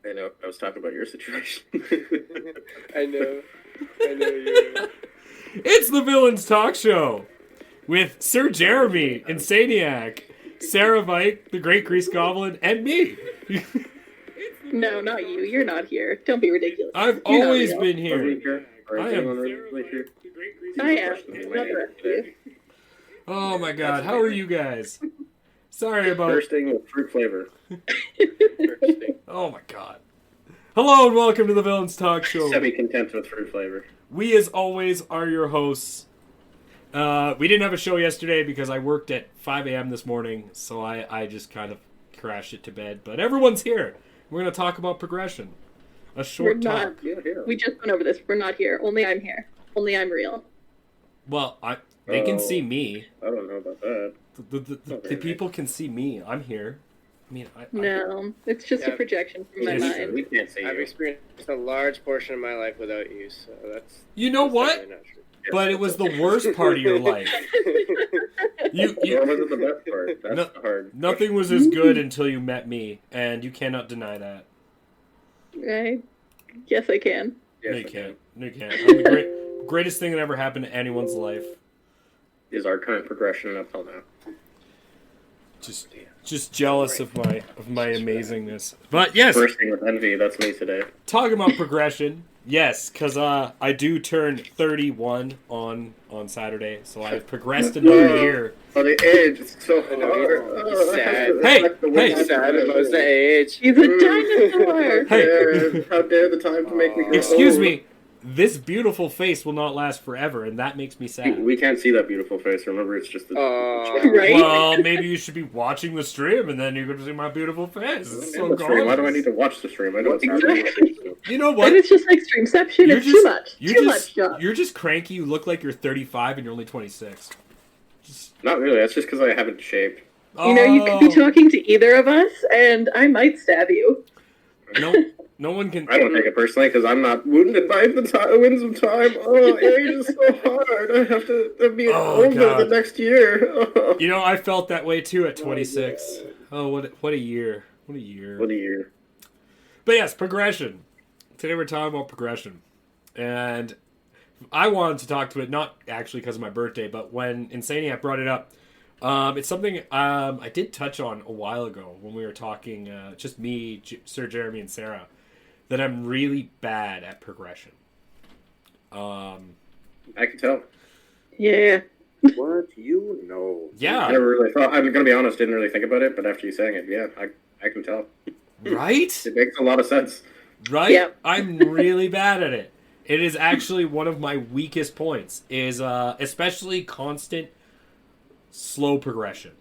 I know. I was talking about your situation. I know you. It's the Villains Talk Show with Sir Jeremy, Insanieac, Sara, Vike, the Great Grease Goblin, and me. No, not you. You're not here. Don't be ridiculous. I've You're not always real. been here. I am. I am. Not the rest of you. Oh my god, how are you guys? Sorry about. Bursting with fruit flavor. Oh my god. Hello and welcome to the Villains Talk Show. Semi-content with fruit flavor. We, as always, are your hosts. We didn't have a show yesterday because I worked at 5 a.m. this morning, so I just kind of crashed it to bed. But everyone's here. We're going to talk about progression. A short We're not. talk. We just went over this. We're not here. Only I'm here. Only I'm real. Well, they can see me. I don't know about that. The people can see me. I'm here. I mean, No, it's just a projection from my mind. We can't see I've you. experienced a large portion of my life without you, so that's. You know that's what? definitely not true. But it was the worst part of your life. What was the best part? That's hard. Nothing was as good until you met me, and you cannot deny that. Right? Yes, I can. No, you can't. No, you can't. I'm the greatest thing that ever happened to anyone's life. Is our current progression up till now? Just jealous of my amazingness. But yes, Bursting with envy. That's me today. talking about progression. Yes, because I do turn 31 on Saturday, so I've progressed another year. Oh, the age is so I know, hard. he's sad. Hey! Sad about the age. He's a dinosaur. Hey. How dare the time to make me grow Excuse old. me. This beautiful face will not last forever, and that makes me sad. We can't see that beautiful face. Remember, it's just the. Right? Well, maybe you should be watching the stream, and then you can see my beautiful face. It's so The stream. Why do I gorgeous. need to watch the stream? I know it's Exactly. You know And what? it's just like streamception. It's too much. Too much job. You're just cranky. You look like you're 35 and you're only 26. Not really. That's just because I haven't shaved. You know, you could be talking to either of us, and I might stab you. No one can. I don't take it personally because I'm not wounded by the winds of time. Oh, age is so hard. I have to be older God. the next year. Oh. You know, I felt that way too at 26. Oh, what a year! What a year! What a year. But yes, progression. Today we're talking about progression, and I wanted to talk to it not actually because of my birthday, but when Insanieac brought it up. It's something I did touch on a while ago when we were talking, just me, Sir Jeremy, and Sara, that I'm really bad at progression. I can tell. Yeah. What you know? Yeah. I never really thought. I'm gonna be honest. Didn't really think about it, but after you saying it, yeah, I can tell. Right? It makes a lot of sense. Right? Yeah. I'm really bad at it. It is actually one of my weakest points, is especially constant slow progression.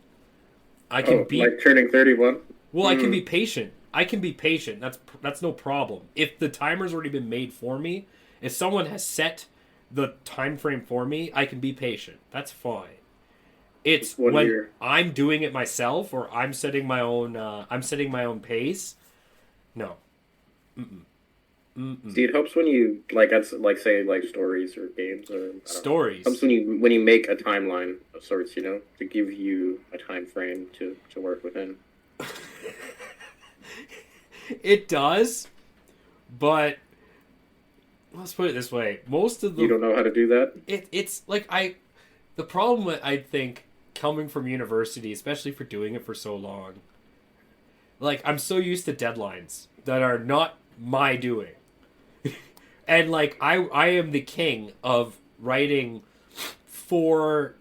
I can be like turning 31. well. I can be patient. I can be patient. That's no problem. If the timer's already been made for me, if someone has set the time frame for me, I can be patient. That's fine. It's One when year. I'm doing it myself or I'm setting my own pace. No. See, it helps when you say stories or games or I don't know. Stories. It helps when you make a timeline of sorts, to give you a time frame to work within. It does, but let's put it this way: most of the You don't know how to do that? it's like the problem with, I think, coming from university, especially for doing it for so long, like I'm so used to deadlines that are not my doing. And like I am the king of writing 4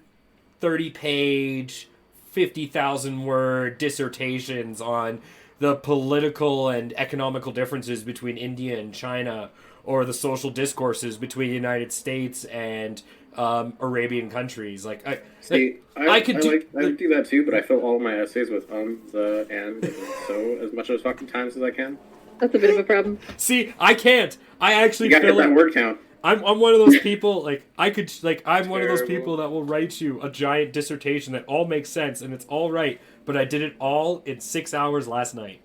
30-page 50,000 word dissertations on the political and economical differences between India and China, or the social discourses between the United States and Arabian countries. Like I could do that too, but I fill all my essays with the, and so as much as fucking times as I can. That's a bit of a problem. see. I can't. I actually You gotta fill hit that it. word count. I'm one of those people, I'm one of those Terrible. people that will write you a giant dissertation that all makes sense and it's all right, but I did it all in 6 hours last night.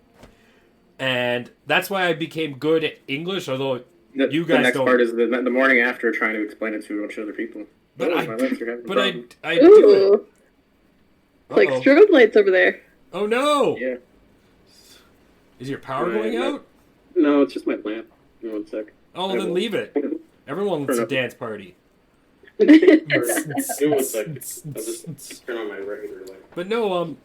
And that's why I became good at English, although you guys the next don't. part is the morning after trying to explain it to a bunch of other people. But Oh, I my legs are having a but problem. I do Ooh. it. It's like Uh-oh. strobe lights over there. Oh no! Yeah. Is your power Right, going yeah. out? No, it's just my lamp. Give me 1 sec. Oh, well, then leave it. Everyone wants a Turn up. dance party. Give me 1 sec. I'll just turn on my regular light. But no,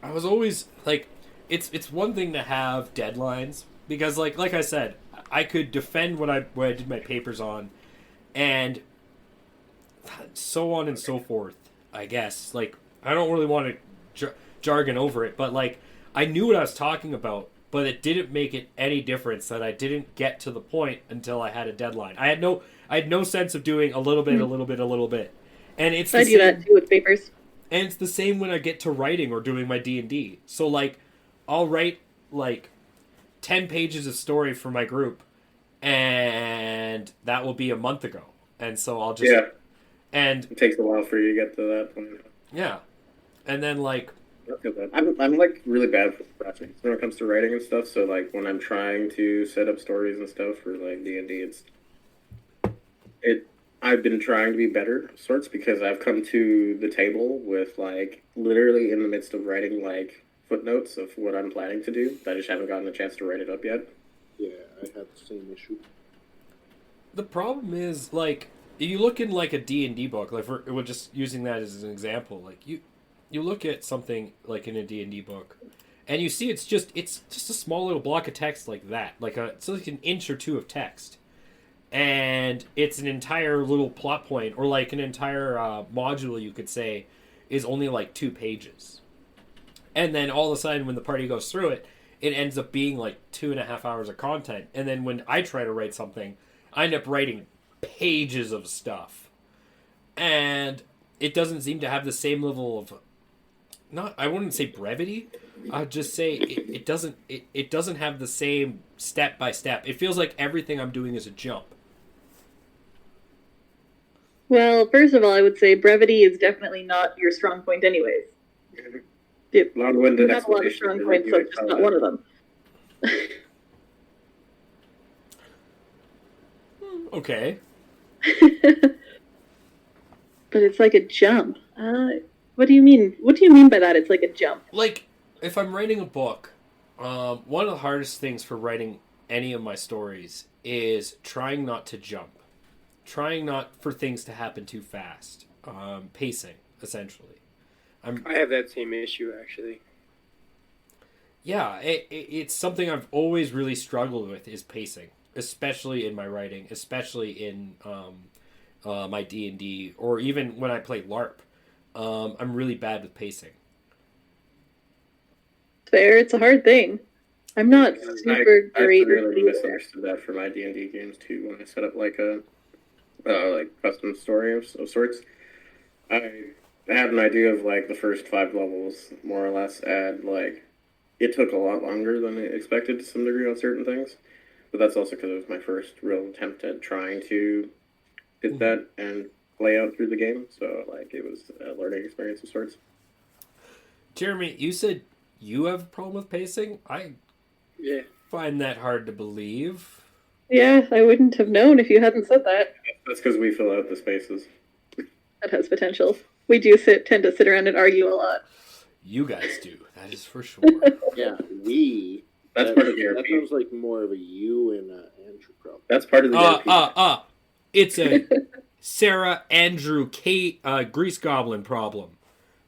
I was always like, it's one thing to have deadlines because like I said, I could defend what I did my papers on, and so on and so forth. I guess like I don't really want to jargon over it, but like I knew what I was talking about, but it didn't make it any difference that I didn't get to the point until I had a deadline. I had no sense of doing a little bit, and it's I do that too with papers. And it's the same when I get to writing or doing my D&D. So, like, I'll write, like, 10 pages of story for my group, and that will be a month ago. And so I'll just... Yeah. And... It takes a while for you to get to that point. Yeah. And then, like... I'm like, really bad for projects when it comes to writing and stuff, so, like, when I'm trying to set up stories and stuff for, like, D&D, I've been trying to be better, sorts, because I've come to the table with, like, literally in the midst of writing, like, footnotes of what I'm planning to do. I just haven't gotten a chance to write it up yet. Yeah, I have the same issue. The problem is, like, if you look in, like, a D&D book, like, we're just using that as an example, like, you look at something, like, in a D&D book, and you see it's just a small little block of text like that. It's like an inch or two of text. And it's an entire little plot point, or like an entire module, you could say, is only like 2 pages. And then all of a sudden, when the party goes through it, it ends up being like 2.5 hours of content. And then when I try to write something, I end up writing pages of stuff. And it doesn't seem to have the same level of, I wouldn't say brevity. I'd just say it doesn't have the same step by step. It feels like everything I'm doing is a jump. Well, first of all, I would say brevity is definitely not your strong point anyways. Long-winded You have a lot of strong points, so it's just not one of them. Okay. But it's like a jump. What do you mean? What do you mean by that? It's like a jump. Like, if I'm writing a book, one of the hardest things for writing any of my stories is trying not to jump. Trying not for things to happen too fast. Pacing, essentially. I have that same issue, actually. Yeah, it's something I've always really struggled with, is pacing. Especially in my writing. Especially in my D&D. Or even when I play LARP. I'm really bad with pacing. Fair, it's a hard thing. I'm not super great. I really misunderstood that for my D&D games, too, when I set up, like, a custom story of sorts. I had an idea of, like, the first 5 levels, more or less, and, like, it took a lot longer than I expected to some degree on certain things. But that's also because it was my first real attempt at trying to get that and play out through the game. So, like, it was a learning experience of sorts. Jeremy, you said you have a problem with pacing? I find that hard to believe. Yeah, I wouldn't have known if you hadn't said that. That's because we fill out the spaces. That has potential. We do tend to sit around and argue a lot. You guys do. That is for sure. Yeah, we. That's part of the That RP. sounds like more of a you and Andrew problem. That's part of the RP. It's a Sara, Andrew, Kate, Grease Goblin problem.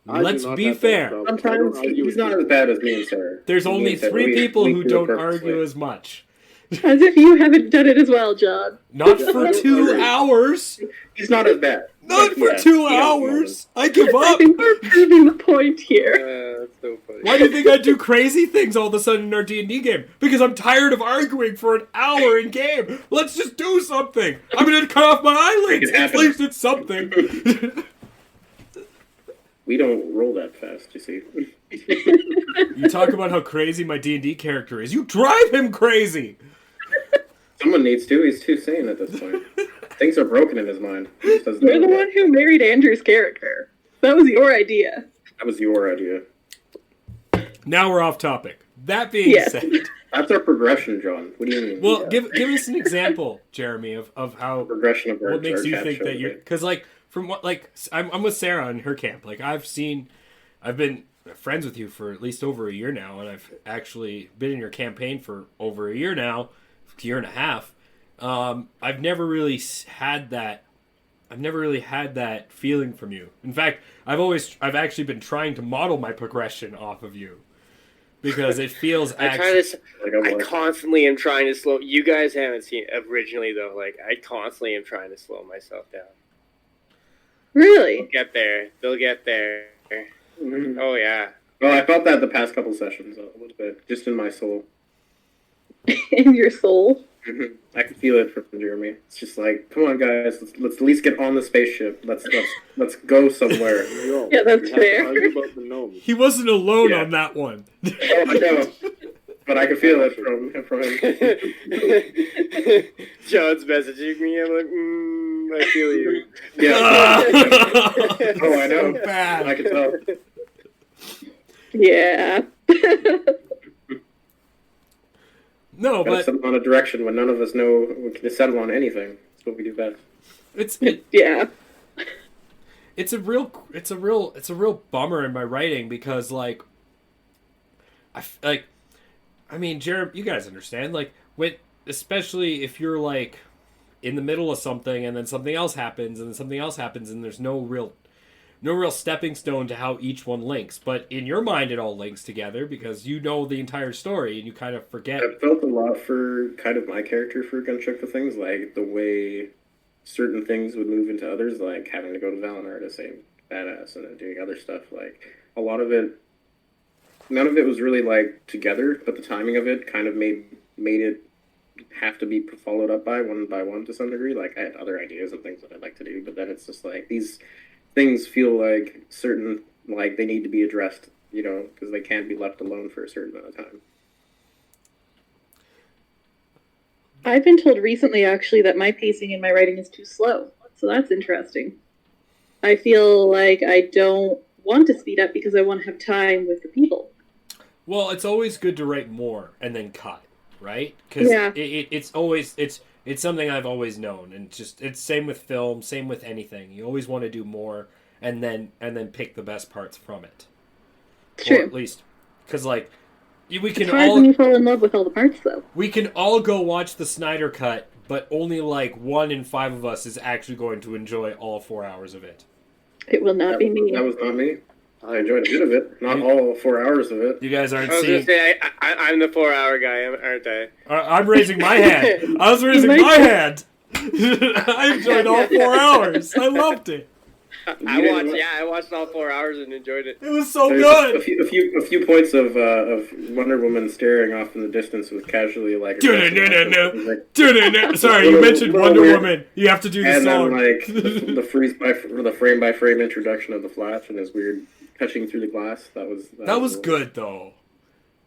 Let's be fair. Sometimes he's not as bad as me and Sarah. There's only 3 people who don't argue as much. As if you haven't done it as well, John. Not for 2 hours. He's not as bad. Not for 2 hours. I give I up. think we're proving the point here. That's so funny. Why do you think I do crazy things all of a sudden in our D&D game? Because I'm tired of arguing for an hour in game. Let's just do something. I'm going to cut off my eyelids. At least it's something. We don't roll that fast, you see. You talk about how crazy my D&D character is. You drive him crazy. Someone needs to. He's too sane at this point. Things are broken in his mind. He just doesn't You're know the that. one who married Andrew's character. That was your idea. That was your idea. Now we're off topic. That being said... That's our progression, John. What do you mean? Well, give us an example, Jeremy, of how... Progression of what makes our you chat think that shows, you're... right? Because, like, from what... Like, I'm with Sarah in her camp. Like, I've been friends with you for at least over a year now, and I've actually been in your campaign for over a year now, a year and a half. I've never really had that. I've never really had that feeling from you. In fact, I've actually been trying to model my progression off of you because it feels. I constantly am trying to slow. You guys haven't seen originally though. Like I constantly am trying to slow myself down. Really? They'll get there. Mhm. Oh yeah. Well, I felt that the past couple sessions a little bit, just in my soul. In your soul? I can feel it from Jeremy. It's just like, come on, guys, let's at least get on the spaceship. Let's go somewhere. Yo, Yeah, that's we have to fair. argue about the gnomes. He wasn't alone Yeah. on that one. Oh, I know, but I can feel it from him. John's messaging me. I'm like, I feel you. Yeah. Oh, I know. So bad. I can tell. Yeah. No, Gotta but settle on a direction when none of us know we can settle on anything. That's what we do best. Yeah. it's a real bummer in my writing because like I mean, Jared, you guys understand, like when, especially if you're like in the middle of something and then something else happens and then something else happens and there's no real stepping stone to how each one links, but in your mind it all links together because you know the entire story and you kind of forget. I felt a lot for kind of my character for Gunchuck with things, like the way certain things would move into others, like having to go to Valinor to save Badass and then doing other stuff. Like a lot of it, none of it was really like together, but the timing of it kind of made it have to be followed up by one to some degree. Like I had other ideas and things that I'd like to do, but then it's just like these things feel like certain, like they need to be addressed, you know, because they can't be left alone for a certain amount of time. I've been told recently, actually, that my pacing in my writing is too slow. So that's interesting. I feel like I don't want to speed up because I want to have time with the people. Well, it's always good to write more and then cut, right? Because Yeah. it's always it's something I've always known, and it's same with film, same with anything. You always want to do more and then pick the best parts from it. True. Or at least, because like we It's can hard all when you fall in love with all the parts, though. we can all go watch the Snyder Cut, but only like 1 in 5 of us is actually going to enjoy all 4 hours of it. It will not be me. That was not me. I enjoyed a bit of it, not all 4 hours of it. You guys aren't I was gonna seeing. say I'm the 4-hour guy, aren't I? I'm raising my hand. I was raising my hand. I enjoyed all 4 hours. I loved it. I watched all 4 hours and enjoyed it. It was so There's good. a few points of Wonder Woman staring off in the distance with casually like. No. Sorry, you mentioned Wonder Woman. You have to do the And song. then like the frame by frame introduction of the Flash and his weird touching through the glass. That was good though.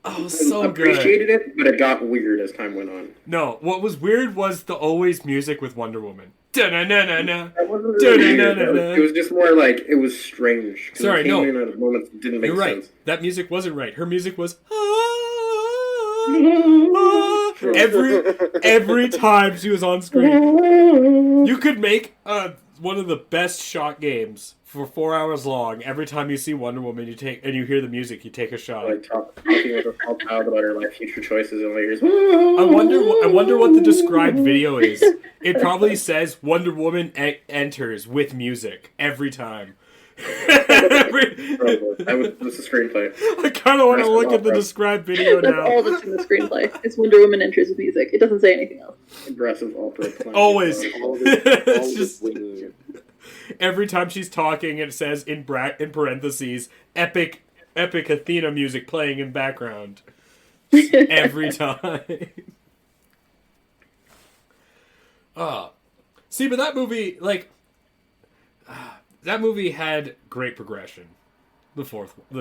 Oh, I so good. appreciated it, but it got weird as time went on. No, what was weird was the always music with Wonder Woman. Da-na-na-na-na. That wasn't really weird. Da-na-na-na-na. It was just more like it was strange. 'Cause Sorry, it came no. in at a moment that didn't make You're right. sense. That music wasn't right. Her music was True. every time she was on screen. You could make one of the best shot games for 4 hours long. Every time you see Wonder Woman, you hear the music, you take a shot. Like talking with a small child about her like future choices and layers. I wonder what the described video is. It probably says Wonder Woman enters with music every time. That's a screenplay. I kind of want to look at the described video That's now. all that's in the screenplay. It's Wonder Woman enters with music. It doesn't say anything else. Aggressive opera. Always. All It's this just winging. every time she's talking, it says in parentheses, epic Athena music playing in background. Every time. See, but that movie, like, that movie had great progression. The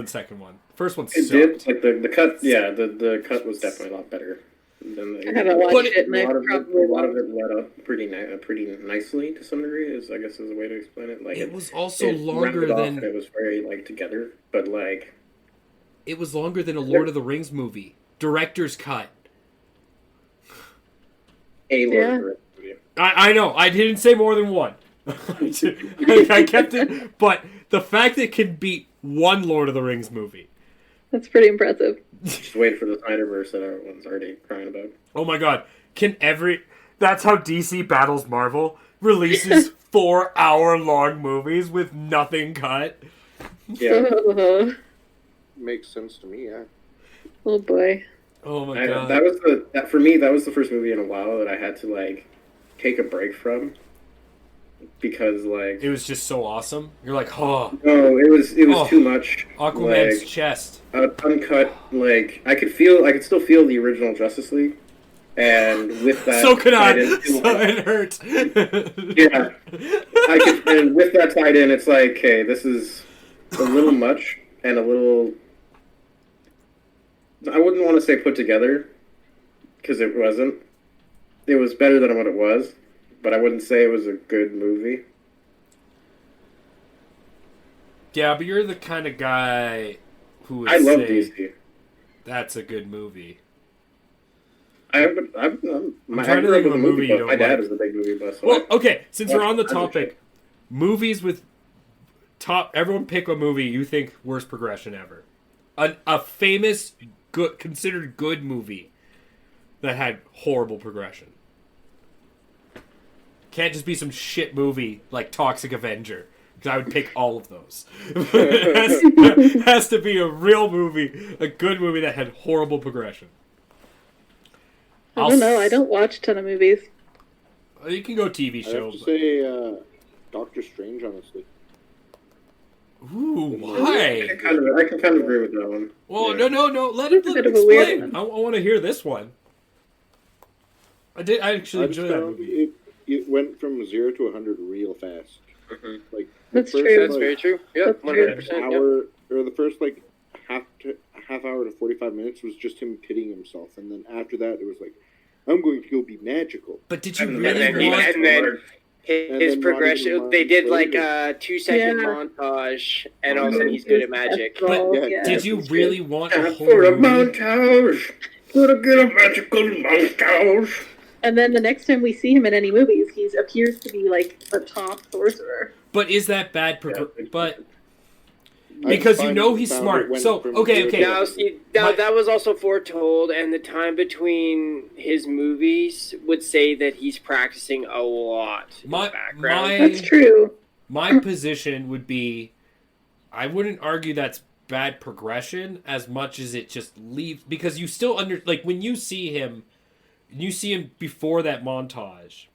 second one. First one It sucked. did. Like the cut. Yeah, the cut was definitely a lot better. Than I haven't watched it, and I a probably lot of won't. it led up pretty nicely to some degree. Is a way to explain it. Like It was also it longer rounded off than and it was very like together, but like a Lord of the Rings movie. Director's cut. a Lord Yeah. of the Rings movie. I know. I didn't say more than one. I kept it, but the fact that it can beat one Lord of the Rings movie. That's pretty impressive. Just wait for the Snyderverse that everyone's already crying about. Oh my god. That's how DC battles Marvel? Releases 4-hour-long movies with nothing cut? Yeah. Makes sense to me, yeah. Oh boy. Oh my god. For me, that was the first movie in a while that I had to, like, take a break from. Because, like... It was just so awesome. You're like, oh. No, it was too much. Aquaman's like, chest. Uncut, like, I could still feel the original Justice League. And with that... So could I. So it hurt. Yeah. And with that tied in, it's like, okay, this is a little much and a little... I wouldn't want to say put together, because it wasn't. It was better than what it was, but I wouldn't say it was a good movie. Yeah, but you're the kind of guy who would I love say DC. that's a good movie. I'm trying to think of a movie you buff. don't My dad like. is a big movie buff. So Well, okay, since we're on the I'm topic, movies with everyone pick a movie you think worst progression ever. A famous, good, considered good movie that had horrible progression. Can't just be some shit movie like Toxic Avenger, because I would pick all of those. It has to be a real movie, a good movie that had horrible progression. I don't know. I don't watch a ton of movies. You can go TV I show. have to say, Doctor Strange, honestly. Ooh, I why? can kind of agree with that one. Well, Yeah. no. Let him bit of a weird explain. I want to hear this one. I actually I just enjoyed that found movie. it went from 0 to 100 real fast. Mhm. Like That's the first, true. That's very true. Yep, That's true. 100%. Yep. hour or the first like half hour to 45 minutes was just him pitting himself, and then after that it was like, I'm going to go be magical. But did you And really then- want? and then And his then progression, not they even did like later. a 2-second Yeah. montage, and all of a sudden he's good at magic. But Yeah. Did you really want a Time whole for a movie? montage. Gonna get a magical montage. And then the next time we see him in any movies, he appears to be like a top sorcerer. But is that bad? Yeah. But I because you finally know he's found smart. it went So from okay. 0 to Now, see, My- that was also foretold, and the time between his movies would say that he's practicing a lot in My- the background. my- That's true. My position would be, I wouldn't argue that's bad progression as much as it just leaves, because you still when you see him before that montage,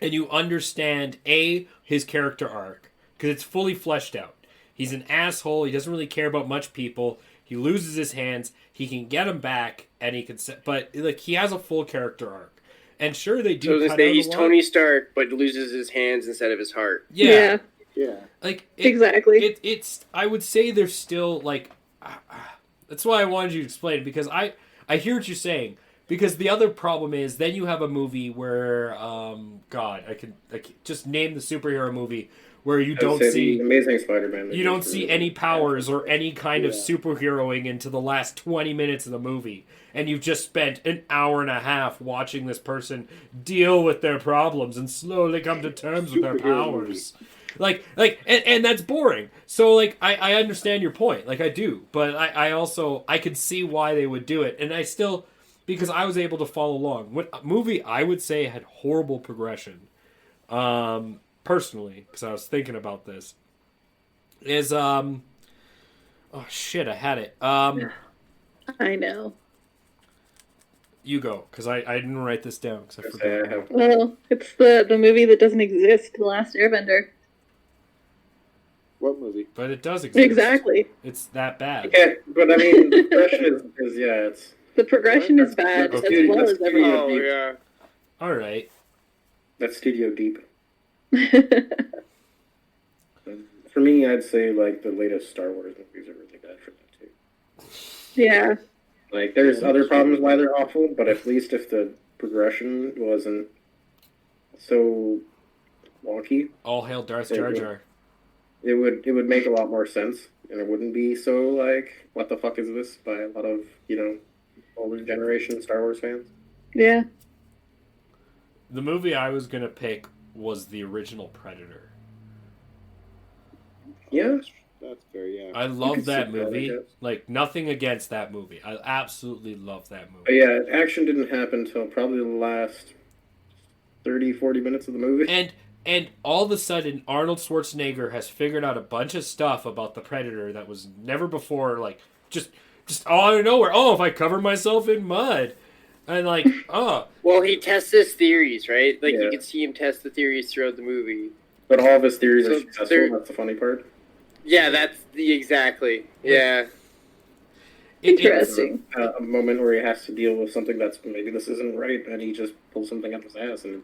and you understand his character arc because it's fully fleshed out. He's an asshole. He doesn't really care about much people. He loses his hands. He can get them back, and he can. But like he has a full character arc. And sure, they do. So cut to say out he's a lot. Tony Stark, but loses his hands instead of his heart. Yeah, Yeah. like Exactly. It's. I would say there's still like. That's why I wanted you to explain it, because I hear what you're saying. Because the other problem is then you have a movie where God, I can just name the superhero movie where you don't see the Amazing Spider-Man. you don't see any powers or any kind of Yeah. superheroing into the last 20 minutes of the movie, and you've just spent an hour and a half watching this person deal with their problems and slowly come to terms with their Superhero powers. And that's boring. So like I understand your point, like I do, but I also I could see why they would do it, and I still, because I was able to follow along. What movie I would say had horrible progression, personally, because I was thinking about this, is oh shit, I had it. I know. You go, because I didn't write this down because I Okay, I forgot. have- Well, it's the movie that doesn't exist, The Last Airbender. What movie? But it does exist. Exactly. It's that bad. Yeah, but I mean, the progression is it's The progression is bad That's as good. well That's as good. everything. Oh yeah. All right. that's studio deep. For me, I'd say like the latest Star Wars movies are really bad for that too. Yeah. Like, there's other problems why they're awful, but at least if the progression wasn't so wonky, All hail Darth Jar Jar. it would make a lot more sense, and it wouldn't be so like, what the fuck is this, by a lot of, older generation Star Wars fans. Yeah. The movie I was gonna pick was the original Predator. Yeah, That's fair, yeah. I love that see that, I movie. guess. Like, nothing against that movie. I absolutely love that But movie. yeah, action didn't happen until probably the last 30, 40 minutes of the movie. And all of a sudden, Arnold Schwarzenegger has figured out a bunch of stuff about the Predator that was never before, like, just out of nowhere. Oh, if I cover myself in mud. And, like, oh. Well, he tests his theories, right? Like, Yeah. you can see him test the theories throughout the movie. But all of his theories are So successful. there- That's the funny part. Yeah, that's exactly. Yeah. Interesting. A moment where he has to deal with something that's maybe this isn't right, and he just pulls something out of his ass, and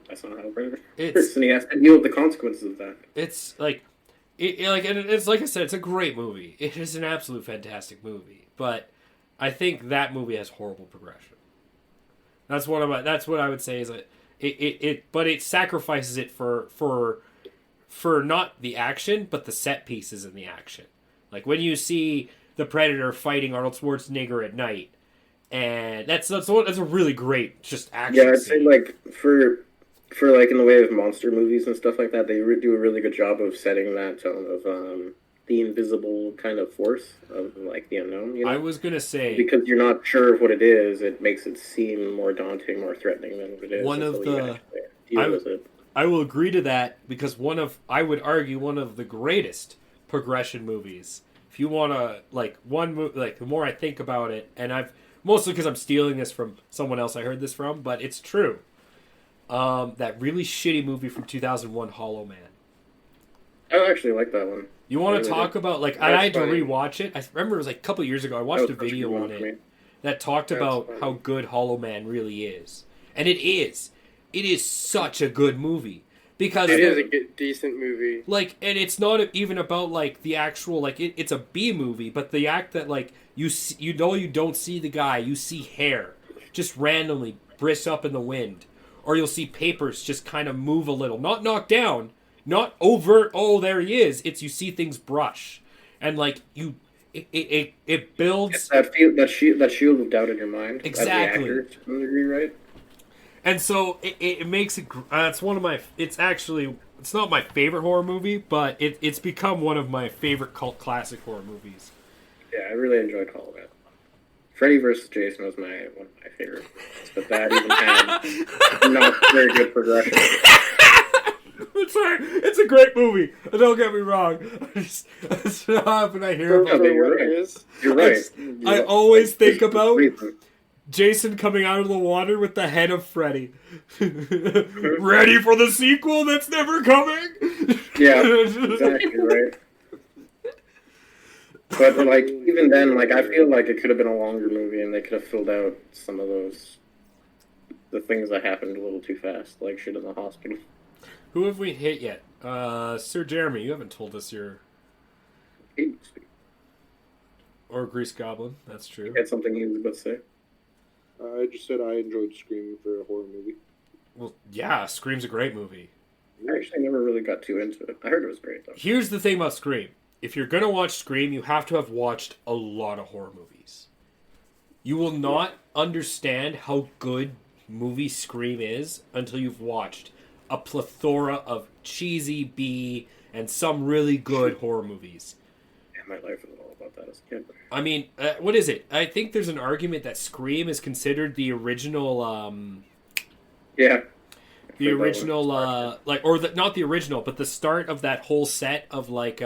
that's not how Predator works, and he has to deal with the consequences of that. It's like, it's like I said, it's a great movie. It is an absolute fantastic movie. But I think that movie has horrible progression. That's what I would say is that but it sacrifices it for not the action, but the set pieces in the action. Like when you see the Predator fighting Arnold Schwarzenegger at night, and that's a really great just action. Yeah, I'd say scene. like for like in the way of monster movies and stuff like that, they do a really good job of setting that tone of the invisible kind of force of like the unknown. You know? I was gonna say, because you're not sure of what it is, it makes it seem more daunting, more threatening than it is. One of until you the- actually deal with it. I will agree to that because I would argue one of the greatest progression movies. If you want to, like, the more I think about it, and I've, mostly because I'm stealing this from someone else I heard this from, but it's true. That really shitty movie from 2001, Hollow Man. I actually like that one. You want to Really talk about, like, That's I had to funny. rewatch it. I remember it was like a couple years ago. I watched a video on it that talked That's about funny. how good Hollow Man really is. And it is. It is such a good movie. Because It is a good, decent movie. like, and it's not even about like the actual like it's a B movie, but the act that like you don't see the guy, you see hair just randomly brisk up in the wind, or you'll see papers just kind of move a little, not knocked down, not overt. Oh, there he is. It's you see things brush, and like it builds. That shield of doubt in your mind. Exactly. As the actor, to some degree, right? And so it makes it. It's one of my. It's not my favorite horror movie, but it's become one of my favorite cult classic horror movies. Yeah, I really enjoyed Hollow Man. Freddy vs. Jason was one of my favorite movies, but that even had not very good progression. It's a great movie. Don't get me wrong. It's not often I hear about No, it. you're right. You're right. I always think about Reason. Jason coming out of the water with the head of Freddy. Ready for the sequel that's never coming? Yeah, exactly right. But like even then, like I feel like it could have been a longer movie, and they could have filled out some of the things that happened a little too fast, like shit in the hospital. Who have we hit yet? Sir Jeremy, you haven't told us your... Or Grease Goblin, that's true. Had something he was about to say. I just said I enjoyed Scream for a horror movie. Well, yeah, Scream's a great movie. I actually never really got too into it. I heard it was great though. Here's the thing about Scream. If you're going to watch Scream, you have to have watched a lot of horror movies. You will not understand how good movie Scream is until you've watched a plethora of cheesy B and some really good horror movies. Yeah, my life was all about that as a kid. I mean, what is it? I think there's an argument that Scream is considered the original, Yeah. the original, not the original, but the start of that whole set of like,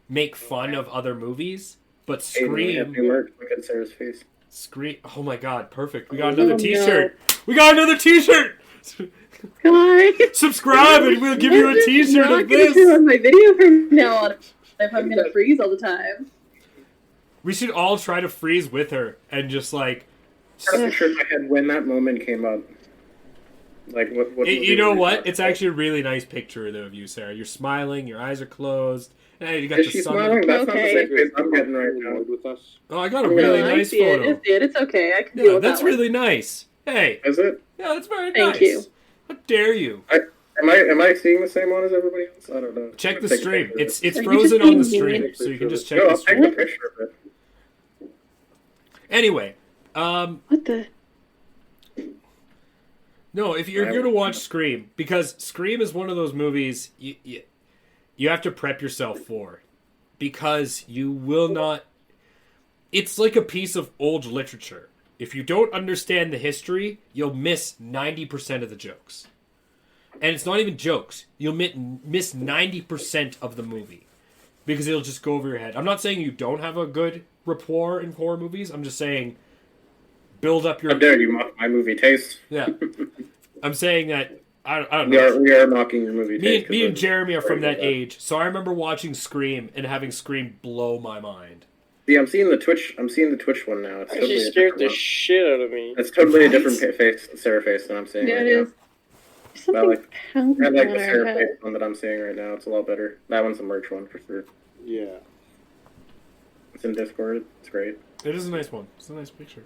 make fun of other movies. But Scream, Look at Sarah's face. Scream. Oh my God, perfect! We got another T-shirt. We got another T-shirt. Guys, Subscribe, and we'll give you a T-shirt I'm of not gonna this. do on my video from now on if I'm gonna freeze all the time. We should all try to freeze with her and just like. I pictured in my head when that moment came up. Like what You know what? It's actually a really nice picture of you, Sarah. You're smiling, your eyes are closed, and you got Is the she sun. smiling? That's Okay. not the same face I'm getting right now. Annoyed with us. Oh, I got a really No, nice I see photo. It. It's okay. I can deal Yeah, with that's that one. really nice. Hey, Is it? yeah, that's very Thank nice. you. How dare you? Am I seeing the same one as everybody else? I don't know. Check I'm the gonna take a stream. picture of It's it. it's Are you frozen just on the being stream, mean? so you can just check No, the I'll take stream. a picture of it. Anyway, What the? no, if you're going to watch Scream, because Scream is one of those movies you have to prep yourself for. because you will not... It's like a piece of old literature. If you don't understand the history, you'll miss 90% of the jokes. And it's not even jokes. You'll miss 90% of the movie. Because it'll just go over your head. I'm not saying you don't have a good rapport in horror movies. I'm just saying build up your... How dare you mock my movie taste? Yeah. I'm saying that... I don't know. We are mocking your movie taste. Me and Jeremy are from that age. So I remember watching Scream and having Scream blow my mind. Yeah, I'm seeing the Twitch one now. It's She scared the shit out of me. It's totally a different Sarah face than I'm seeing right now. Something I like the on Sarah our face head. one that I'm seeing right now. It's a lot better. That one's a merch one for sure. Yeah. It's in Discord. It's great. It is a nice one. It's a nice picture.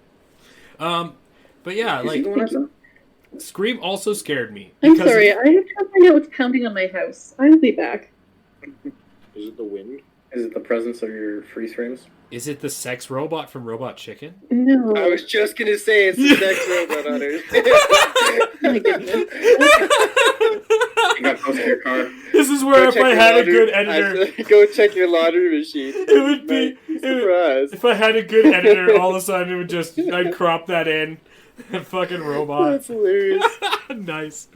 But yeah, You see like the one I saw? Scream also scared me. I'm sorry, I have to find out what's pounding on my house. I'll be back. Is it the wind? Is it the presence of your freeze frames? Is it the sex robot from Robot Chicken? No. I was just gonna say it's the sex robot hunters. Oh my goodness. You got close to your car. This is where if I had a good editor, Go check your laundry machine. it would be... Surprise. If I had a good editor, all of a sudden it would just... I'd crop that in. Fucking robot. That's hilarious. Nice.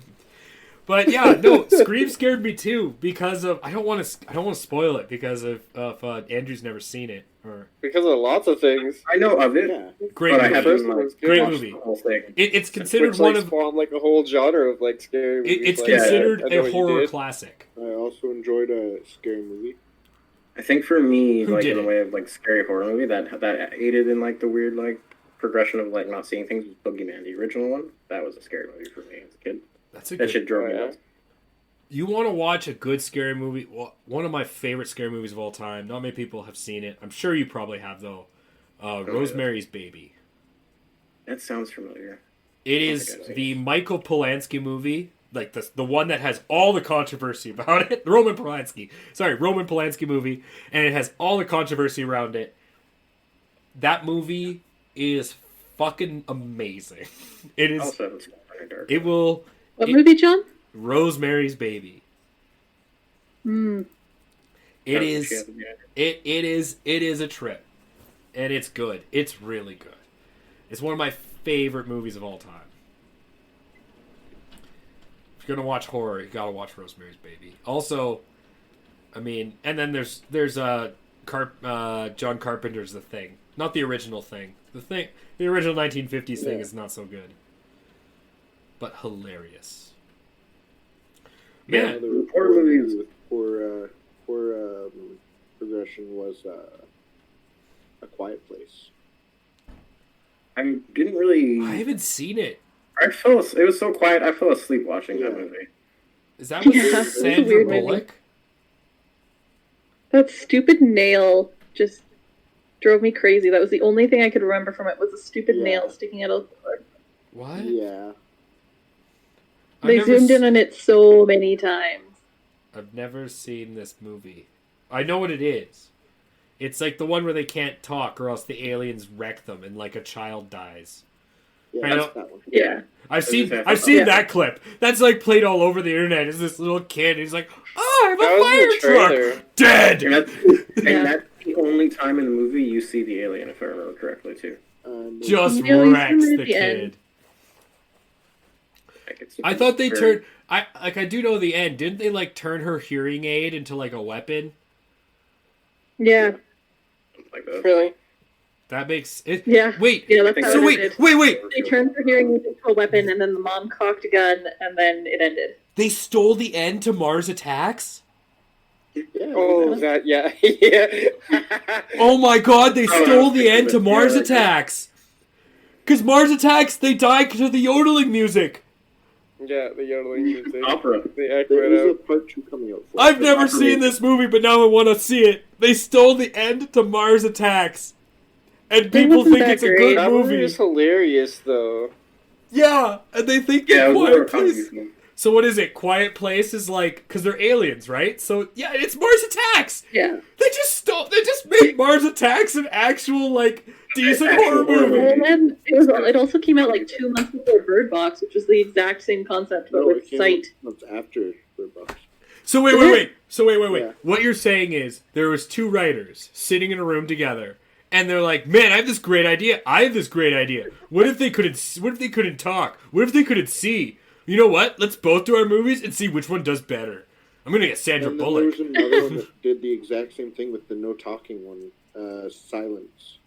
But yeah, no, Scream scared me too because of I don't want to spoil it because of Andrew's never seen it or Because of lots of things. I know of it. Yeah. great But I movie. haven't Great watched movie. the whole thing. It's considered Which, one like, of spawned like a whole genre of like scary movies. it's like, considered I know a what you horror did. classic. I also enjoyed a scary movie. I think for me, Who like did in the it? way of like scary horror movie, that aided in like the weird like progression of like not seeing things was Boogeyman, the original one. That was a scary movie for me as a kid. That's a That good. shit drove me yeah. nuts. You want to watch a good scary movie? Well, one of my favorite scary movies of all time. Not many people have seen it. I'm sure you probably have though. Rosemary's Baby. That sounds familiar. It think is I've seen the Michael Polanski movie, like the one that has all the controversy about it. Roman Polanski movie, and it has all the controversy around it. That movie is fucking amazing. It is. Also, it's kind of dark. It will. What movie, John? Rosemary's Baby. Hmm. It That's is. what she had, It is a trip, and it's good. It's really good. It's one of my favorite movies of all time. If you're gonna watch horror, you gotta watch Rosemary's Baby. Also, I mean, and then there's John Carpenter's The Thing, not the original Thing. The original 1950s Thing is not so good, but hilarious. Yeah, Man, the horror movies. with poor progression was A Quiet Place. I didn't really. I haven't seen it. It was so quiet. I fell asleep watching that movie. Is that with Yeah, it's a Sandra weird movie. Bullock? That stupid nail just drove me crazy. That was the only thing I could remember from it was a stupid Yeah. nail sticking out of the floor. What? Yeah. They zoomed in on it so many times. I've never seen this movie. I know what it is. It's like the one where they can't talk or else the aliens wreck them and like a child dies. Yeah, I that's know. that one. Yeah. I've seen Yeah. that clip. That's like played all over the internet. It's this little kid. He's like, "Oh, I have That a was in fire the truck, trailer. dead." Yeah. That's the only time in the movie you see the alien, if I remember correctly, too. No. Just You know, he's wrecks at the the end. kid. Like, it's I thought they very- turned. I do know the end. Didn't they like turn her hearing aid into like a weapon? Yeah. like that. Really? That makes it. Yeah. Wait. Yeah, that's how So it wait. ended. They turned her hearing aid into a weapon, and then the mom cocked a gun, and then it ended. They stole the end to Mars Attacks. Yeah, Oh, that, yeah. Yeah. Oh my god, they Oh, stole that's the end to ridiculous. Mars Yeah, Attacks! Because Mars Attacks, they died to the yodeling music! Yeah, the yodeling music. Opera. They echo There it is a out. part 2 coming out. For I've it. never seen this movie, but now I want to see it. They stole the end to Mars Attacks. And people wasn't think that it's a great. good That movie movie. is hilarious, though. Yeah, and they think Yeah, the it was more Quiet of a Place. confusing. So what is it? Quiet Place is like, because they're aliens, right? So yeah, it's Mars Attacks. Yeah. They just made Mars Attacks an actual like decent Actual horror horror movie. And then it also came out like 2 months before Bird Box, which was the exact same concept, but No, with it came sight. out months after Bird Box. So wait. So wait. Yeah. What you're saying is there was two writers sitting in a room together, and they're like, "Man, I have this great idea. What if they couldn't talk? What if they couldn't see? You know what? Let's both do our movies and see which one does better. I'm gonna get Sandra And then Bullock." there was another one that did the exact same thing with the no talking one, Silence.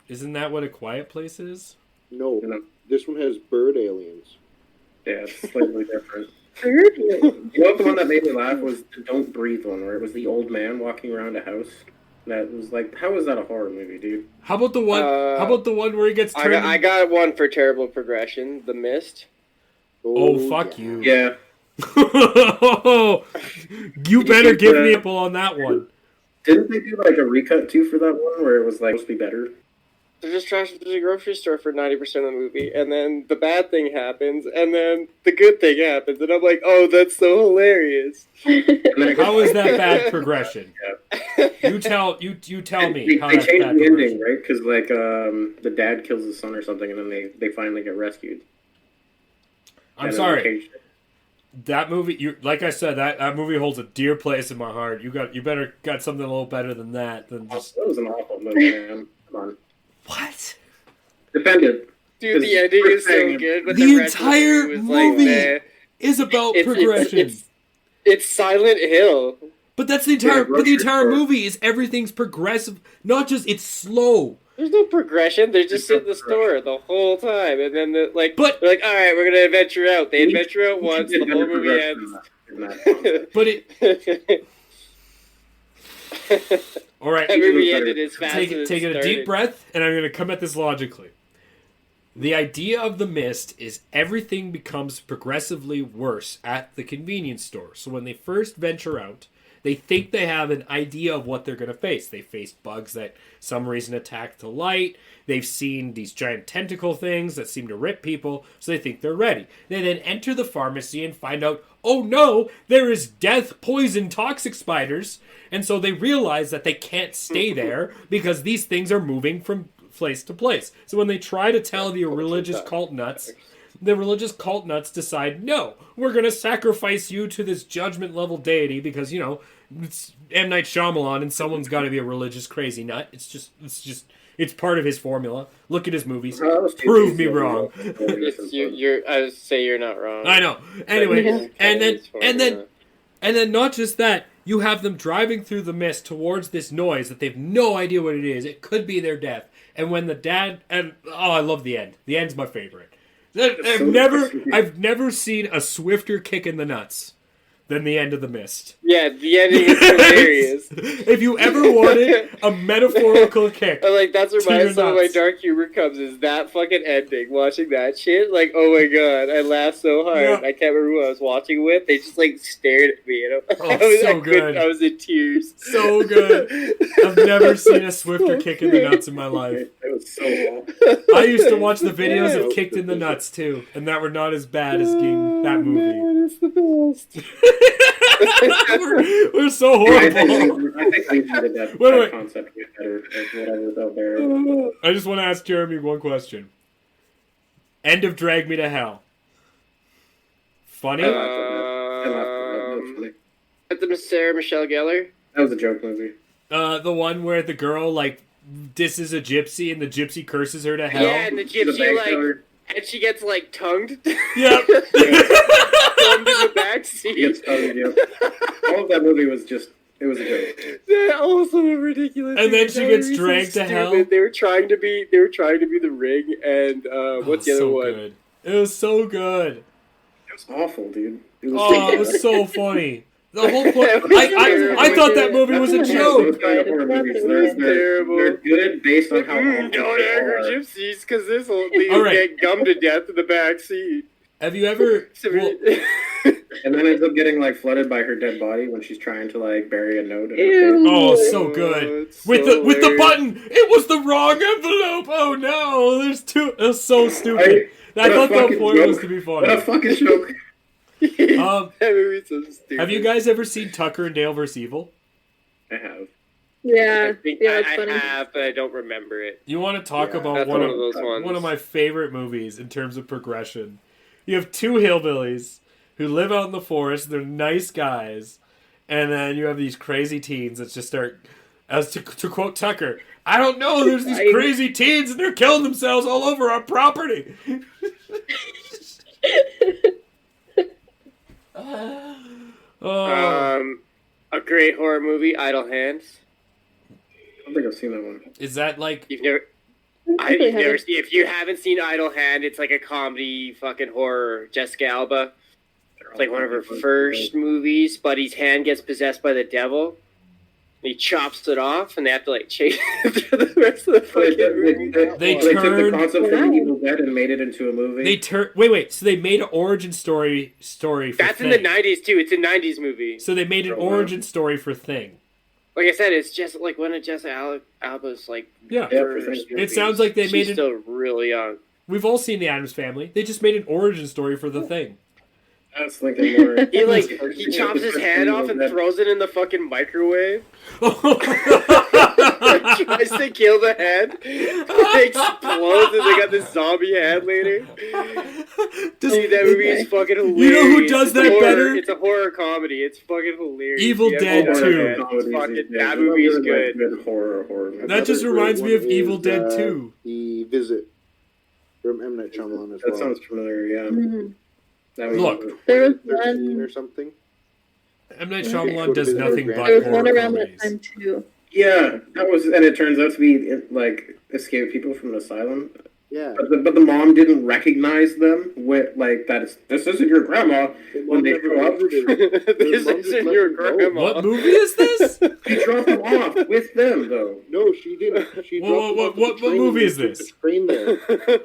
Isn't that what A Quiet Place is? No, No. this one has bird aliens. Yeah, it's slightly different. Thirdly. You know what the one that made me laugh was the Don't Breathe one, where it was the old man walking around a house. That was like, how is that a horror movie, dude? How about the one? How about the one where he gets turned? I got one for terrible progression. The Mist. Oh, fuck you! Yeah. You better give me a pull on that one. Didn't they do like a recut too for that one, where it was like supposed to be better? They're just trashing the grocery store for 90% of the movie, and then the bad thing happens, and then the good thing happens, and I'm like, oh, that's so hilarious. How is that bad progression? Yeah. You tell me They how that's changed bad the progression. ending, right? Because like the dad kills his son or something, and then they finally get rescued. I'm And then they sorry. changed it. That movie, like I said, that movie holds a dear place in my heart. You better got something a little better than that than just That was an awful movie, man. Come on. what? Depended. Dude, the ending is so good, but The the rest of entire the movie was movie like, meh. is about It's- progression. It's Silent Hill. But that's the entire. Yeah, But the grocery entire store. movie is everything's progressive. Not just it's slow. There's no progression. They just There's no sit in the store the whole time, and then they're like, But- all right, we're gonna adventure out. They We- adventure out We once. did The whole better movie progression ends. in that concept. But it. All right. That movie better. ended as fast as it Take a started. deep breath, and I'm going to come at this logically. The idea of the mist is everything becomes progressively worse at the convenience store. So when they first venture out, they think they have an idea of what they're going to face. They face bugs that some reason attack the light. They've seen these giant tentacle things that seem to rip people, so they think they're ready. They then enter the pharmacy and find out, oh no, there is death, poison, toxic spiders. And so they realize that they can't stay there because these things are moving from place to place. So when they try to tell the religious cult nuts, the religious cult nuts decide, no, we're going to sacrifice you to this judgment level deity because, you know, it's M. Night Shyamalan and someone's got to be a religious crazy nut. It's part of his formula. Look at his movies. Prove me wrong. I would say you're not wrong. I know. Anyway, Yeah. and then not just that, you have them driving through the mist towards this noise that they have no idea what it is. It could be their death. And when the dad I love the end. The end's my favorite. I've never seen a swifter kick in the nuts than the end of The Mist. Yeah, the ending is hilarious. If you ever wanted a metaphorical kick, Like, that's where To your some of my nuts. dark humor comes, is that fucking ending. Watching that shit, like, oh my god, I laughed so hard. Yeah. I can't remember who I was watching with. They just, like, stared at me. And Oh, so good. I was in tears. so good. I've never seen a swifter kick in the nuts in my life. It was so awful. I used to watch the videos of Kicked in the Nuts too, and that were not as bad as that movie. Man, it's the best. we're so I horrible. think they did that, Wait. that concept get better as whatever's out there. I just want to ask Jeremy one question. End of Drag Me to Hell. Funny? I laughed at that. That was funny. At the Sarah Michelle Gellar. That was a joke movie. The one where the girl, like, disses a gypsy and the gypsy curses her to hell? Yeah, and the The gypsy, bank like, teller, and she gets, like, tongued. Yep. Tongued in the back he seat. gets tongued, yeah. All of that movie was just, it was a joke. That also ridiculous. And then Dude, she that gets movie's so dragged to stupid. hell. They were trying to be the Ring, and what's the other so one? good. It was so good. It was awful, dude. It was Oh, it was so funny. The whole point. It was I thought that movie was a Those joke. kind of horror movies, terrible. they're good based on how awful Don't they anger are. gypsies, because this will lead All to right. get gummed to death in the back seat. Have you ever? Well, And then ends up getting like flooded by her dead body when she's trying to like bury a note in her Ew. face. oh, so good. It's With so the hilarious. button, it was the wrong envelope. Oh no, there's two. It was so stupid. I What a thought the fucking point was joke. to be What a funny. fucking joke. Um, That movie's so stupid. have you guys ever seen Tucker and Dale vs. Evil? I have. Yeah, I think yeah, I, that's I funny. have, but I don't remember it. You want to talk Yeah, about That's one one of of those ones. one of my favorite movies in terms of progression. You have two hillbillies who live out in the forest. They're nice guys, and then you have these crazy teens that just start, as to quote Tucker, I don't know, there's these crazy teens and they're killing themselves all over our property. A great horror movie, Idle Hands. I don't think I've seen that one. Is that like... You've never seen. If you haven't seen Idle Hand, it's like a comedy fucking horror. Jessica Alba. It's like one of her first movies. Buddy's hand gets possessed by the devil. He chops it off, and they have to like chase it through the rest of the fucking movie. They took the turned... concept from Evil Dead and made it into a movie. They wait. So they made an origin story for That's Thing. in the 90s too. It's a 90s movie. So they made an origin story for Thing. Like I said, it's just like one of Jessica Alba's like. Yeah. first It sounds like they made She's still really young. We've all seen the Addams Family. They just made an origin story for the Thing. I was thinking more. He chops his hand off and throws it in the fucking microwave. Tries to kill the head. It explodes and they got this zombie head later. Dude, that movie is fucking hilarious. You know who does that better? It's a horror comedy. It's fucking hilarious. Evil Dead 2. That movie is good. Horror. That just reminds me of Evil Dead 2. The Visit from M. Night Shyamalan as well. That sounds familiar, yeah. Mm-hmm. Look, there was 13 one or something. M. Night Shyamalan does nothing but There was horror one around comedies. that time too. Yeah, that was, and it turns out to be like escaped people from an asylum. Yeah. But the mom didn't recognize them with like this isn't your grandma when they show up. This isn't your grandma. What movie is this? She dropped them off with them though. No, she didn't. She dropped them off at What the train movie and is they took this? the train there.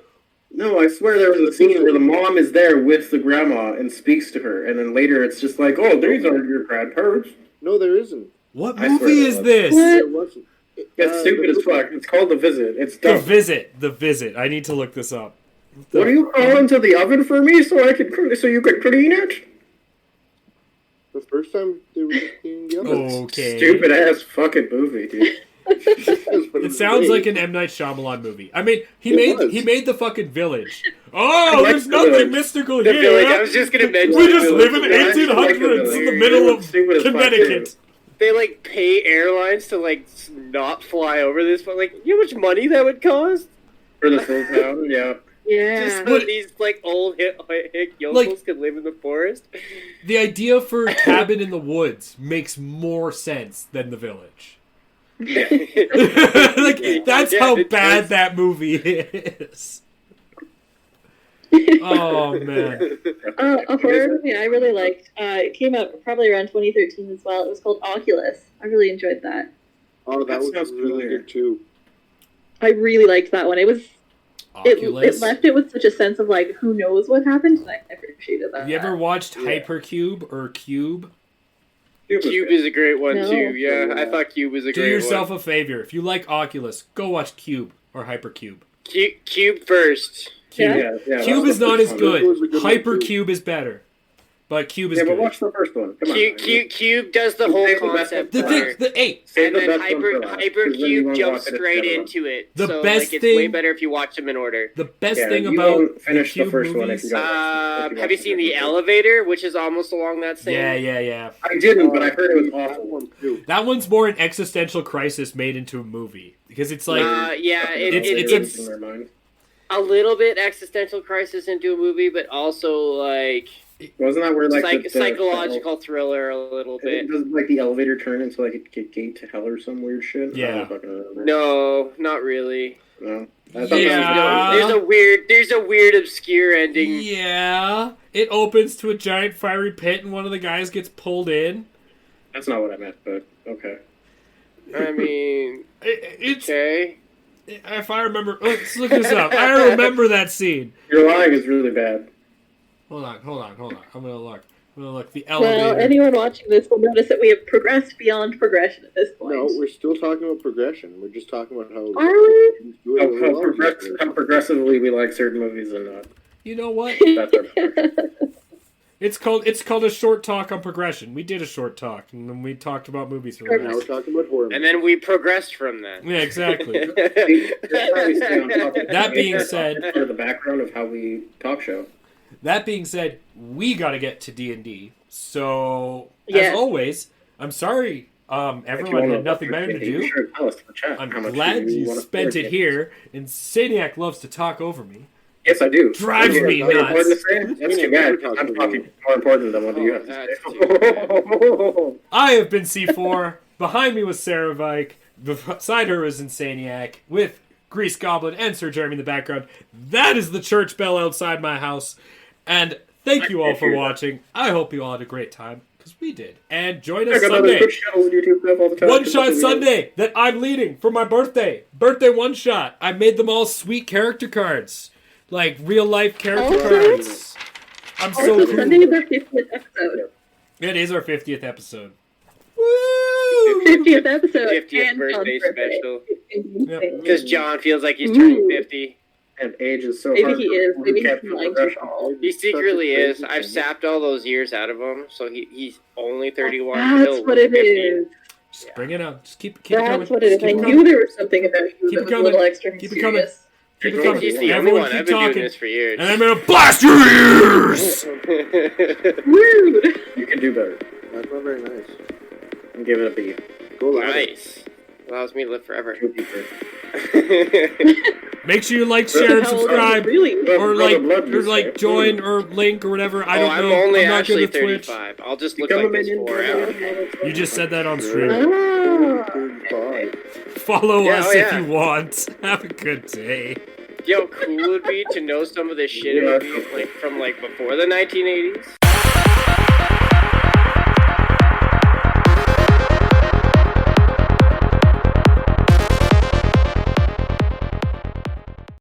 No, I swear there was a scene where the mom is there with the grandma and speaks to her, and then later it's just like, oh, these aren't your grandparents. No, there isn't. What I swear movie there is was. this? There wasn't. It's stupid as fuck. It's called The Visit. It's The dumb. Visit. I need to look this up. What do you call into the oven for me so you could clean it? The first time they were just cleaning the oven. Okay. Stupid ass fucking movie, dude. It sounds like an M. Night Shyamalan movie. I mean, he made the fucking Village. Oh, I like there's The nothing Village. mystical The here. Village. I was just gonna mention. We The just Village. live in the I actually like The 1800s in the Village. middle It's stupid of as fuck, Connecticut. They like pay airlines to like not fly over this, but like, you know how much money that would cost? For this whole town, yeah. Yeah. Just so But- these like old hick yokels could live in the forest. The idea for Cabin in the Woods makes more sense than The Village. Like, that's Yeah, how it bad does. that movie is. Oh, man. A horror movie I really liked. It came out probably around 2013 as well. It was called Oculus. I really enjoyed that. Oh, that was sounds really familiar. good too. I really liked that one. It was it Oculus. left it with such a sense of like who knows what happened, and I appreciated that. Have you ever watched Hypercube or Cube? Cube is a great one No. too. Yeah, I thought Cube was a Do great yourself one. a favor. If you like Oculus, go watch Cube or Hypercube. Cube first. Cube, Yeah, Cube watch is the not first as one. That was a good. good one, too. Hypercube is better. But Cube is Yeah, but good. watch the first one. Come on. Cube does the whole Save the best concept The one. thing, better. hey, Save And the then best one for last, 'cause then you Hypercube won't jumps watch it straight together. into it. The so best like it's way thing- better if you watch them in order. the best Yeah, thing you about won't finish the Cube first one if movies... you don't. Have you seen The Elevator, which is almost along that same? Yeah. I didn't, but I heard it was That awful. one too. That one's more an existential crisis made into a movie. Because it's like... Yeah, It's- in their mind. a little bit existential crisis into a movie, but also like Wasn't that where like the psychological thriller a little bit. Does like the elevator turn into like a gate to hell or some weird shit? Yeah. I don't fucking remember. No, not really. No. I thought Yeah. that was There's a weird obscure ending. Yeah. It opens to a giant fiery pit and one of the guys gets pulled in. That's not what I meant, but okay. I mean, It's... okay. If I remember... Let's look this up. I remember that scene. Your lying is really bad. Hold on. I'm gonna look. The elevator. Well, anyone watching this will notice that we have progressed beyond progression at this point. No, we're still talking about progression. We're just talking about how. Are we? How progressively we like certain movies and not. You know what? That's our It's called a short talk on progression. We did a short talk, and then we talked about movies for the Now we're rest. talking about horror. And then we progressed from that. Yeah, exactly. That That being said- part of the background of how we talk show. That being said, we got to get to D&D. So, Yes. as always, I'm sorry. Everyone had nothing better to do. I'm glad you spent it here. Insaniac loves to talk over me. Yes, I do. Drives me nuts. That's too bad. I'm talking more important than what you have to say. I have been C4. Behind me was Sara Vike. Beside her was Insanieac with Grease Goblin and Sir Jeremy in the background. That is the church bell outside my house. And thank you all for watching. I hope you all had a great time. Because we did. And join us Sunday. One Shot Sunday that I'm leading for my birthday. Birthday one shot. I made them all sweet character cards. Like real life character cards. I'm so cool. Sunday is our 50th episode. It is our 50th episode. Woo! 50th episode. 50th and birthday special. Yep. Because John feels like he's turning 50. And age is so Maybe hard. he is. Maybe he's lying to all. He secretly is. I've sapped all those years out of him, so he's only 31. That's what it is. Just bring it out. Just keep it coming. That's what it is. I knew there was something about you that was a little extra Keep it coming. mysterious. Keep it coming. He's the only Everyone one. keep I've been talking. doing this for years. And I'm gonna blast your ears! Rude. You can do better. That's not very nice. And give it a B. Go louder. Nice. Allows me to live forever. Make sure you like, share, and How old are you subscribe. really? Or join, or link, or whatever. I don't know. I'm only I'm not good actually at Twitch. 35. I'll just look like this forever. You just said that on stream. Ah. 35. Follow Yeah, us oh, if yeah. you want. Have a good day. Yo, cool would be to know some of the shit it would be like from like before the 1980s.